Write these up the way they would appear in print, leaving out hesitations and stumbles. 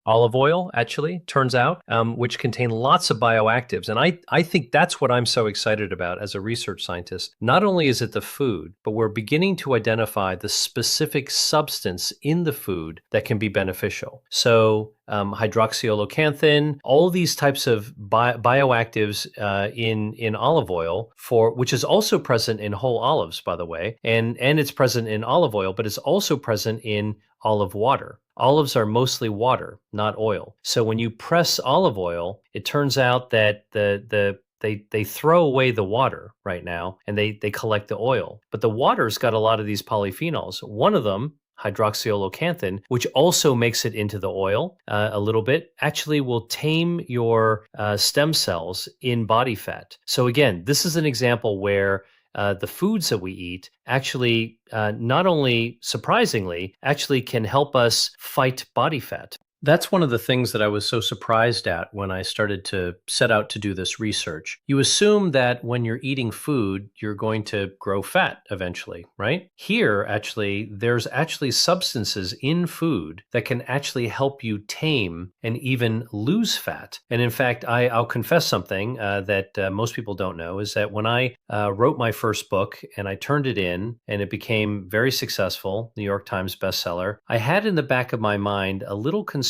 olive oil, actually, turns out, which contain lots of bioactives. And I think that's what I'm so excited about as a research scientist. Not only is it the food, but we're beginning to identify the specific substance in the food that can be beneficial. So hydroxyolocanthin, all these types of bioactives in olive oil, which is also present in whole olives, by the way, and it's present in olive oil, but it's also present in olive water. Olives are mostly water, not oil. So when you press olive oil, it turns out that they throw away the water right now, and they collect the oil. But the water's got a lot of these polyphenols. One of them, hydroxyolocanthin, which also makes it into the oil a little bit, actually will tame your stem cells in body fat. So again, this is an example where the foods that we eat actually, not only surprisingly, actually can help us fight body fat. That's one of the things that I was so surprised at when I started to set out to do this research. You assume that when you're eating food, you're going to grow fat eventually, right? Here, actually, there's actually substances in food that can actually help you tame and even lose fat. And in fact, I'll confess something that most people don't know, is that when I wrote my first book and I turned it in and it became very successful, New York Times bestseller, I had in the back of my mind a little concern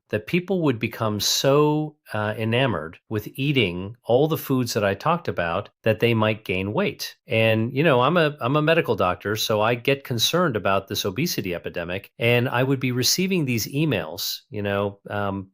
that people would become so enamored with eating all the foods that I talked about that they might gain weight. And, you know, I'm a medical doctor, so I get concerned about this obesity epidemic. And I would be receiving these emails,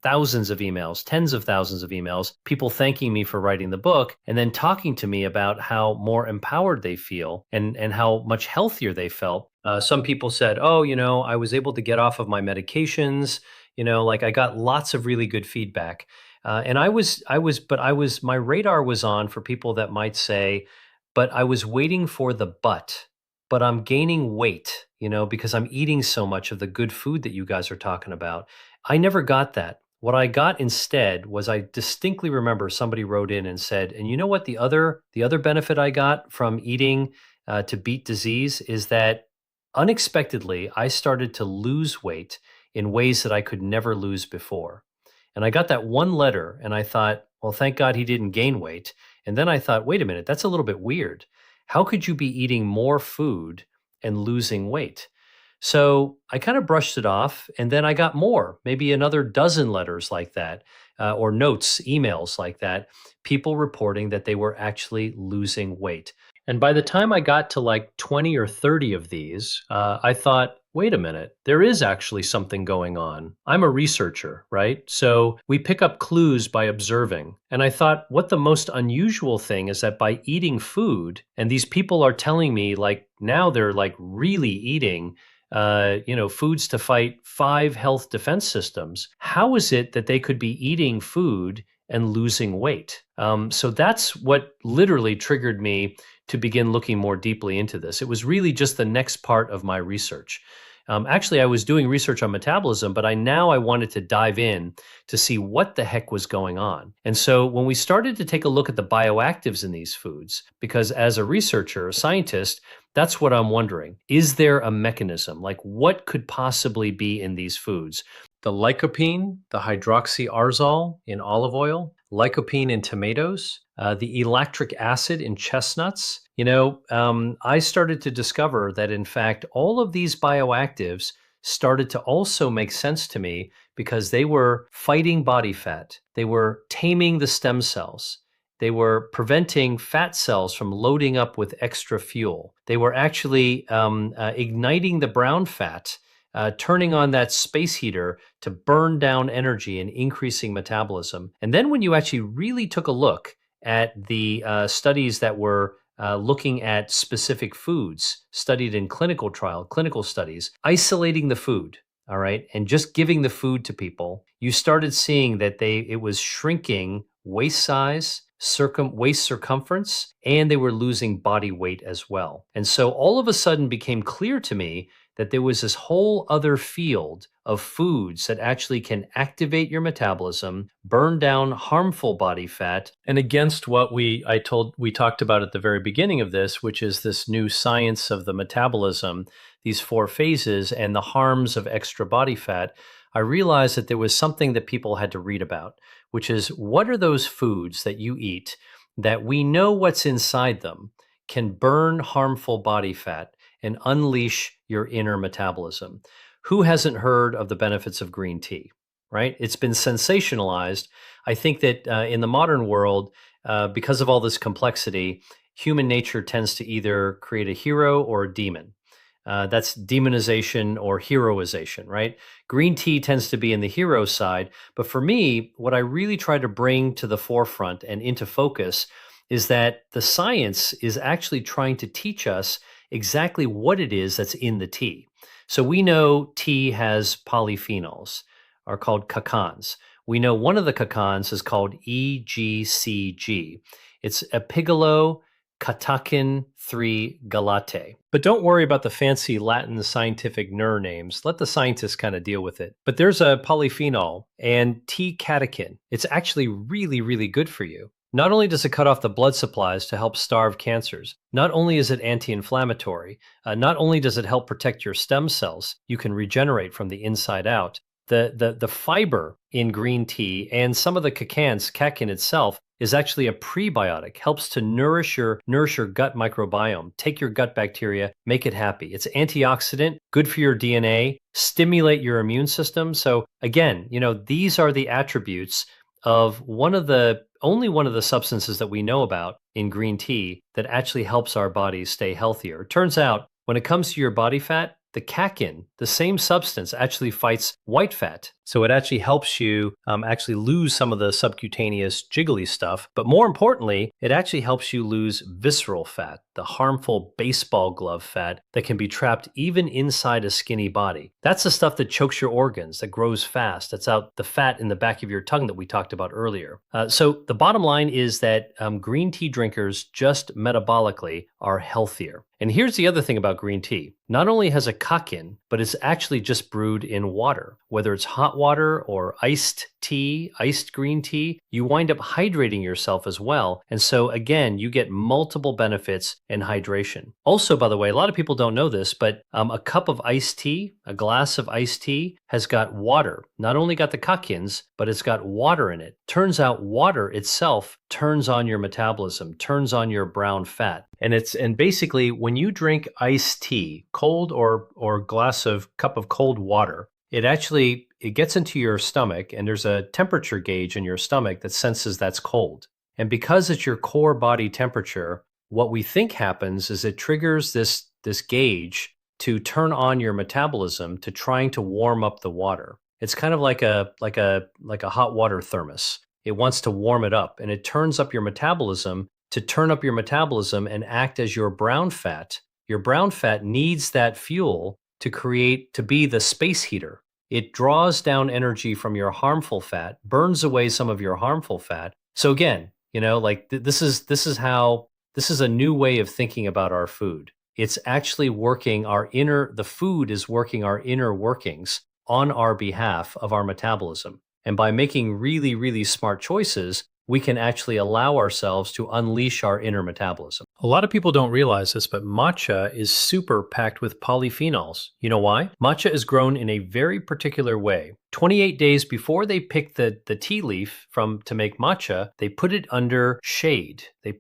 thousands of emails, tens of thousands of emails, people thanking me for writing the book, and then talking to me about how more empowered they feel and how much healthier they felt. Some people said, oh, I was able to get off of my medications. I got lots of really good feedback. And my radar was on for people that might say, but I was waiting for the but I'm gaining weight, because I'm eating so much of the good food that you guys are talking about. I never got that. What I got instead was, I distinctly remember somebody wrote in and said, and you know what, the other benefit I got from eating to beat disease is that unexpectedly, I started to lose weight in ways that I could never lose before. And I got that one letter and I thought, well, thank God he didn't gain weight. And then I thought, wait a minute, that's a little bit weird. How could you be eating more food and losing weight? So I kind of brushed it off, and then I got more, maybe another dozen letters like that, or notes, emails like that, people reporting that they were actually losing weight. And by the time I got to like 20 or 30 of these, I thought, wait a minute, there is actually something going on. I'm a researcher, right? So we pick up clues by observing. And I thought, what the most unusual thing is that by eating food, and these people are telling me like now they're like really eating foods to fight 5 health defense systems. How is it that they could be eating food and losing weight? So that's what literally triggered me to begin looking more deeply into this. It was really just the next part of my research. Actually, I was doing research on metabolism, but I wanted to dive in to see what the heck was going on. And so when we started to take a look at the bioactives in these foods, because as a researcher, a scientist, that's what I'm wondering. Is there a mechanism? Like, what could possibly be in these foods? The lycopene, the hydroxyarzole in olive oil, lycopene in tomatoes, the electric acid in chestnuts. I started to discover that, in fact, all of these bioactives started to also make sense to me because they were fighting body fat. They were taming the stem cells. They were preventing fat cells from loading up with extra fuel. They were actually igniting the brown fat, turning on that space heater to burn down energy and increasing metabolism. And then when you actually really took a look at the studies that were looking at specific foods studied in clinical studies, isolating the food, all right, and just giving the food to people, you started seeing that it was shrinking waist size, waist circumference, and they were losing body weight as well. And so all of a sudden became clear to me that there was this whole other field of foods that actually can activate your metabolism, burn down harmful body fat, and against what we talked about at the very beginning of this, which is this new science of the metabolism, these 4 phases and the harms of extra body fat. I realized that there was something that people had to read about, which is what are those foods that you eat that we know what's inside them can burn harmful body fat and unleash your inner metabolism. Who hasn't heard of the benefits of green tea, right? It's been sensationalized. I think that in the modern world, because of all this complexity, human nature tends to either create a hero or a demon. That's demonization or heroization, right? Green tea tends to be in the hero side. But for me, what I really try to bring to the forefront and into focus is that the science is actually trying to teach us exactly what it is that's in the tea. So we know tea has polyphenols, are called cacans. We know one of the cacans is called EGCG. It's epigalo catechin 3 galate. But don't worry about the fancy Latin scientific names. Let the scientists kind of deal with it. But there's a polyphenol and tea catechin. It's actually really, really good for you. Not only does it cut off the blood supplies to help starve cancers, not only is it anti-inflammatory, not only does it help protect your stem cells, you can regenerate from the inside out. The fiber in green tea and some of the catechin itself is actually a prebiotic, helps to nourish your gut microbiome, take your gut bacteria, make it happy. It's antioxidant, good for your DNA, stimulate your immune system. So again, these are the attributes of only one of the substances that we know about in green tea that actually helps our bodies stay healthier. It turns out when it comes to your body fat, the catechin, the same substance, actually fights white fat. So it actually helps you actually lose some of the subcutaneous jiggly stuff. But more importantly, it actually helps you lose visceral fat, the harmful baseball glove fat that can be trapped even inside a skinny body. That's the stuff that chokes your organs, that grows fast. That's out the fat in the back of your tongue that we talked about earlier. So the bottom line is that green tea drinkers just metabolically are healthier. And here's the other thing about green tea. Not only has a catechin, but it's actually just brewed in water. Whether it's hot water or iced green tea, you wind up hydrating yourself as well. And so again, you get multiple benefits in hydration. Also, by the way, a lot of people don't know this, but a cup of iced tea, a glass of iced tea has got water. Not only got the catechins, but it's got water in it. Turns out water itself turns on your metabolism, turns on your brown fat. And basically when you drink iced tea, cold or cup of cold water, it gets into your stomach and there's a temperature gauge in your stomach that senses that's cold. And because it's your core body temperature, what we think happens is it triggers this gauge to turn on your metabolism to trying to warm up the water. It's kind of like a hot water thermos. It wants to warm it up and it turns up your metabolism to turn up your metabolism and act as your brown fat. Your brown fat needs that fuel to be the space heater. It draws down energy from your harmful fat, burns away some of your harmful fat. So again, this is a new way of thinking about our food. It's actually the food is working our inner workings on our behalf of our metabolism. And by making really, really smart choices, we can actually allow ourselves to unleash our inner metabolism. A lot of people don't realize this, but matcha is super packed with polyphenols. You know why? Matcha is grown in a very particular way. 28 days before they pick the tea leaf to make matcha, they put it under shade. They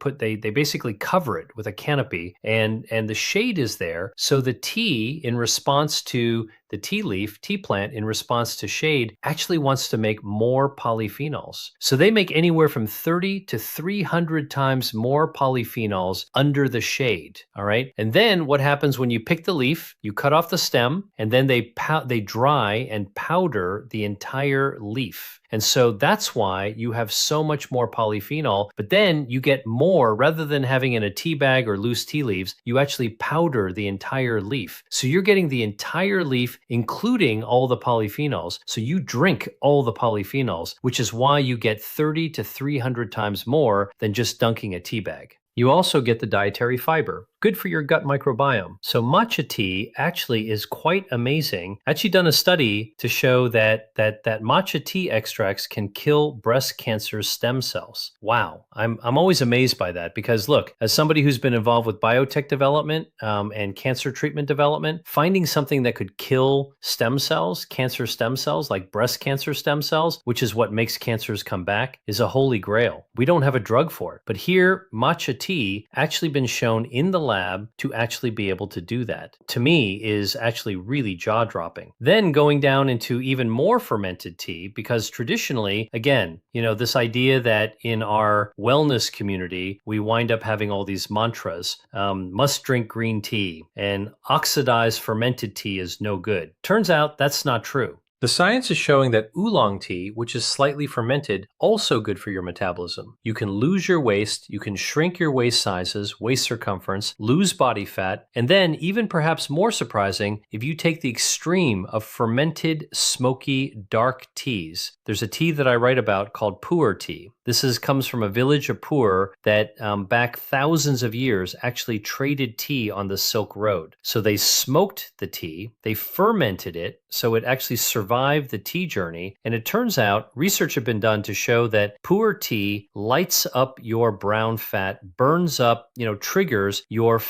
basically cover it with a canopy, and the shade is there so the tea in response to the tea plant in response to shade actually wants to make more polyphenols. So they make anywhere from 30 to 300 times more polyphenols under the shade, all right? And then what happens when you pick the leaf, you cut off the stem, and then they dry and powder the entire leaf. And so that's why you have so much more polyphenol, but then you get more, rather than having in a tea bag or loose tea leaves, you actually powder the entire leaf. So you're getting the entire leaf, including all the polyphenols. So you drink all the polyphenols, which is why you get 30 to 300 times more than just dunking a tea bag. You also get the dietary fiber. good for your gut microbiome. So matcha tea actually is quite amazing. Actually done a study to show that matcha tea extracts can kill breast cancer stem cells. Wow. I'm always amazed by that because look, as somebody who's been involved with biotech development and cancer treatment development, finding something that could kill stem cells, cancer stem cells like breast cancer stem cells, which is what makes cancers come back, is a holy grail. We don't have a drug for it. But here, matcha tea actually been shown in the lab to actually be able to do that. To me is actually really jaw-dropping. Then going down into even more fermented tea, because traditionally, again, this idea that in our wellness community, we wind up having all these mantras, must drink green tea, and oxidized fermented tea is no good. Turns out that's not true. The science is showing that oolong tea, which is slightly fermented, also good for your metabolism. You can lose your waist, you can shrink your waist sizes, waist circumference, lose body fat, and then even perhaps more surprising, if you take the extreme of fermented, smoky, dark teas. There's a tea that I write about called pu'er tea. This comes from a village of Pu'er that back thousands of years actually traded tea on the Silk Road. So they smoked the tea, they fermented it, so it actually survived the tea journey. And it turns out research had been done to show that pu'er tea lights up your brown fat, burns up, triggers your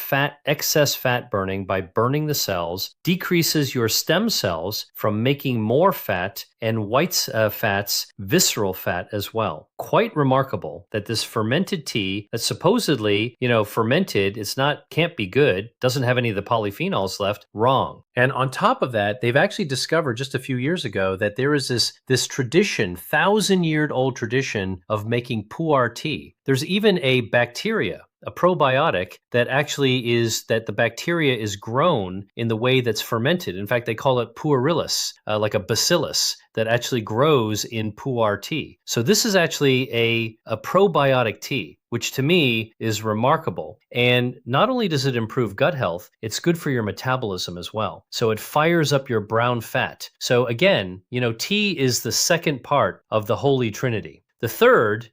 excess fat burning by burning the cells, decreases your stem cells from making more fat and white fats, visceral fat as well. Quite remarkable that this fermented tea that's supposedly, fermented, can't be good, doesn't have any of the polyphenols left, wrong. And on top of that, they've actually discovered just a few years ago that there is this tradition, 1,000-year-old tradition of making pu'er tea. There's even a bacteria, a probiotic that actually is that the bacteria is grown in the way that's fermented. In fact, they call it pu'erillus, like a bacillus that actually grows in pu'er tea. So this is actually a probiotic tea, which to me is remarkable. And not only does it improve gut health, it's good for your metabolism as well. So it fires up your brown fat. So again, tea is the second part of the Holy Trinity. The third,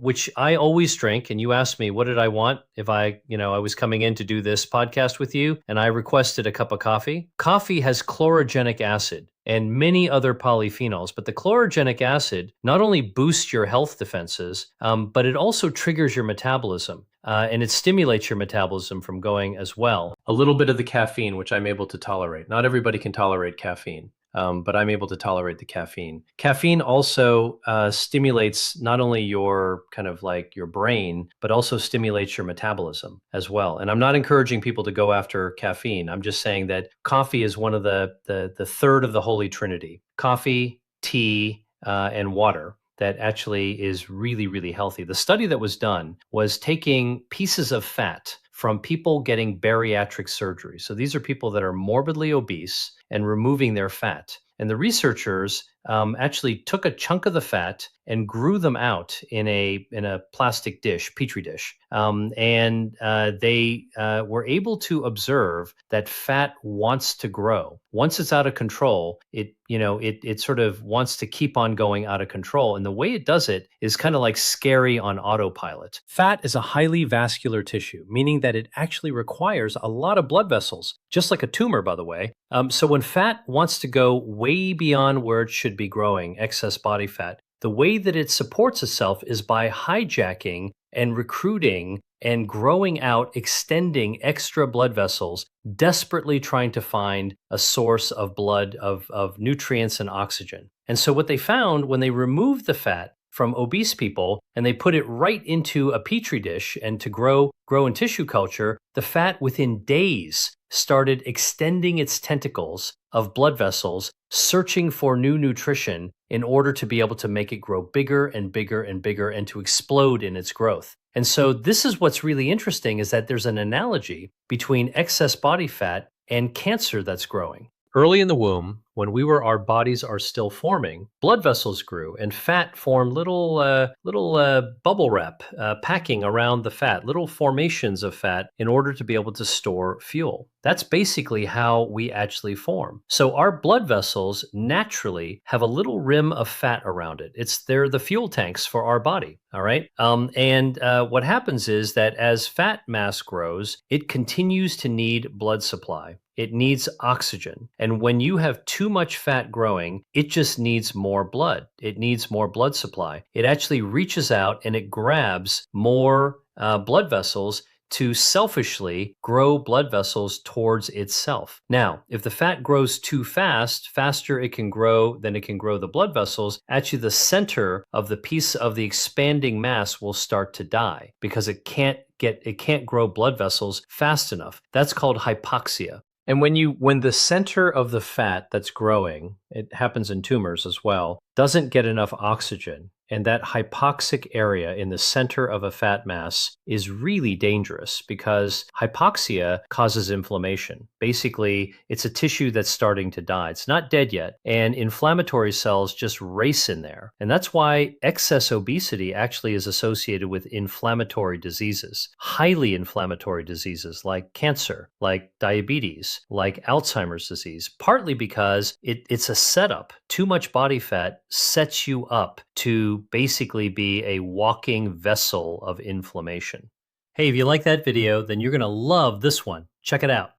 which I always drink, and you asked me, what did I want if I was coming in to do this podcast with you, and I requested a cup of coffee. Coffee has chlorogenic acid and many other polyphenols, but the chlorogenic acid not only boosts your health defenses, but it also triggers your metabolism. And it stimulates your metabolism from going as well. A little bit of the caffeine, which I'm able to tolerate. Not everybody can tolerate caffeine. But I'm able to tolerate the caffeine. Caffeine also stimulates not only your kind of like your brain, but also stimulates your metabolism as well. And I'm not encouraging people to go after caffeine. I'm just saying that coffee is one of the third of the Holy Trinity. Coffee, tea, and water. That actually is really, really healthy. The study that was done was taking pieces of fat from people getting bariatric surgery. So these are people that are morbidly obese and removing their fat. And the researchers actually took a chunk of the fat and grew them out in a plastic dish, petri dish, and they were able to observe that fat wants to grow. Once it's out of control, it sort of wants to keep on going out of control. And the way it does it is kind of like scary on autopilot. Fat is a highly vascular tissue, meaning that it actually requires a lot of blood vessels, just like a tumor, by the way. So when fat wants to go way beyond where it should be growing, excess body fat, the way that it supports itself is by hijacking and recruiting and growing out, extending extra blood vessels, desperately trying to find a source of blood, of nutrients and oxygen. And so what they found when they removed the fat from obese people and they put it right into a petri dish and to grow in tissue culture, the fat within days started extending its tentacles of blood vessels, searching for new nutrition in order to be able to make it grow bigger and bigger and bigger and to explode in its growth. And so this is what's really interesting, is that there's an analogy between excess body fat and cancer that's growing. Early in the womb, when our bodies are still forming, blood vessels grew and fat formed little bubble wrap packing around the fat, little formations of fat in order to be able to store fuel. That's basically how we actually form. So our blood vessels naturally have a little rim of fat around it. They're the fuel tanks for our body. All right. And what happens is that as fat mass grows, it continues to need blood supply. It needs oxygen. And when you have too much fat growing, it just needs more blood. It needs more blood supply. It actually reaches out and it grabs more blood vessels to selfishly grow blood vessels towards itself. Now, if the fat grows too fast, faster it can grow than it can grow the blood vessels, actually the center of the piece of the expanding mass will start to die because it can't grow blood vessels fast enough. That's called hypoxia. And when the center of the fat that's growing, it happens in tumors as well, doesn't get enough oxygen, and that hypoxic area in the center of a fat mass is really dangerous because hypoxia causes inflammation. Basically, it's a tissue that's starting to die. It's not dead yet, and inflammatory cells just race in there. And that's why excess obesity actually is associated with inflammatory diseases, highly inflammatory diseases like cancer, like diabetes, like Alzheimer's disease, partly because it's a setup. Too much body fat sets you up to basically be a walking vessel of inflammation. Hey, if you like that video, then you're going to love this one. Check it out.